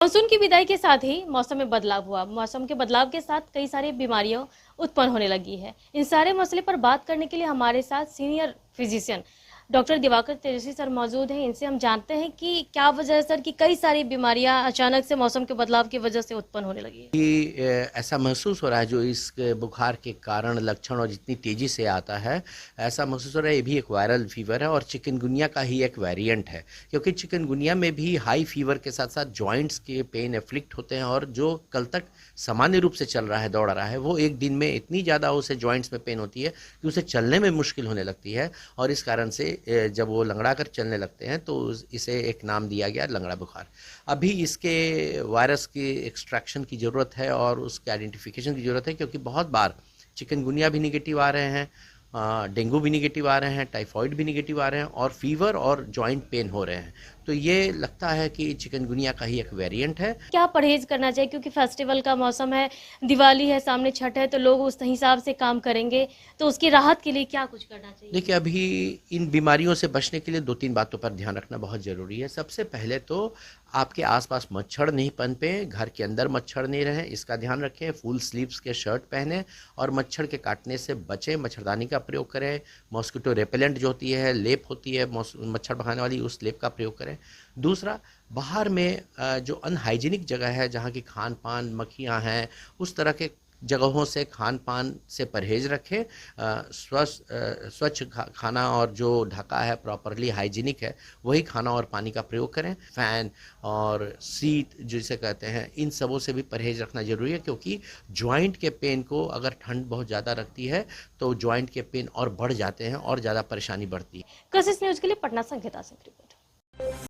Monsoon की विदाई के साथ ही मौसम में बदलाव हुआ। मौसम के बदलाव के साथ कई सारी बीमारियां उत्पन्न होने लगी है। इन सारे मसले पर बात करने के लिए हमारे साथ सीनियर फिजिशियन डॉक्टर दिवाकर तेजस्वी सर मौजूद हैं। इनसे हम जानते हैं कि क्या वजह है सर कि कई सारी बीमारियां अचानक से मौसम के बदलाव की वजह से उत्पन्न होने लगी है। ऐसा महसूस हो रहा है जो इस बुखार के कारण लक्षण और जितनी तेज़ी से आता है, ऐसा महसूस हो रहा है ये भी एक वायरल फीवर है और चिकनगुनिया का ही एक वेरिएंट है। क्योंकि चिकनगुनिया में भी हाई फीवर के साथ साथ जॉइंट्स के पेन एफ्लिक्ट होते हैं और जो कल तक सामान्य रूप से चल रहा है, दौड़ रहा है, वो एक दिन में इतनी ज़्यादा उसे जॉइंट्स में पेन होती है कि उसे चलने में मुश्किल होने लगती है। और इस कारण से जब वो लंगड़ा कर चलने लगते हैं तो इसे एक नाम दिया गया लंगड़ा बुखार। अभी इसके वायरस की एक्सट्रैक्शन की ज़रूरत है और उसके आइडेंटिफिकेशन की ज़रूरत है, क्योंकि बहुत बार चिकनगुनिया भी निगेटिव आ रहे हैं, डेंगू भी निगेटिव आ रहे हैं, टाइफाइड भी निगेटिव आ रहे हैं और फीवर और जॉइंट पेन हो रहे हैं। तो ये लगता है कि चिकनगुनिया का ही एक वेरिएंट है। क्या परहेज करना चाहिए, क्योंकि फेस्टिवल का मौसम है, दिवाली है, सामने छठ है, तो लोग उस हिसाब से काम करेंगे, तो उसकी राहत के लिए क्या कुछ करना चाहिए? देखिए, अभी इन बीमारियों से बचने के लिए 2-3 बातों पर ध्यान रखना बहुत ज़रूरी है। सबसे पहले तो आपके आसपास मच्छर नहीं पनपें, घर के अंदर मच्छर नहीं रहें, इसका ध्यान रखें। फुल स्लीव्स के शर्ट पहनें और मच्छर के काटने से बचें, मच्छरदानी का प्रयोग करें। मॉस्किटो रेपेलेंट जो होती है, लेप होती है मच्छर भगाने वाली, उस लेप का प्रयोग करें। दूसरा, बाहर में जो अनहाइजीनिक जगह है, जहाँ की खान-पान, मक्खियाँ हैं, उस तरह के जगहों से, खान-पान से परहेज़ रखें। स्वच्छ खाना और जो ढका है, प्रॉपरली हाइजीनिक है, वही खाना और पानी का प्रयोग करें। फ़ैन और सीट जिसे कहते हैं, इन सबों से भी परहेज़ रखना ज़रूरी है, क्योंकि जॉइंट के पेन को अगर ठंड बहुत ज़्यादा लगती है तो जॉइंट के पेन और बढ़ जाते हैं और ज़्यादा परेशानी बढ़ती है। कशिश न्यूज के लिए पटना से अंकिता सिंह की रिपोर्ट।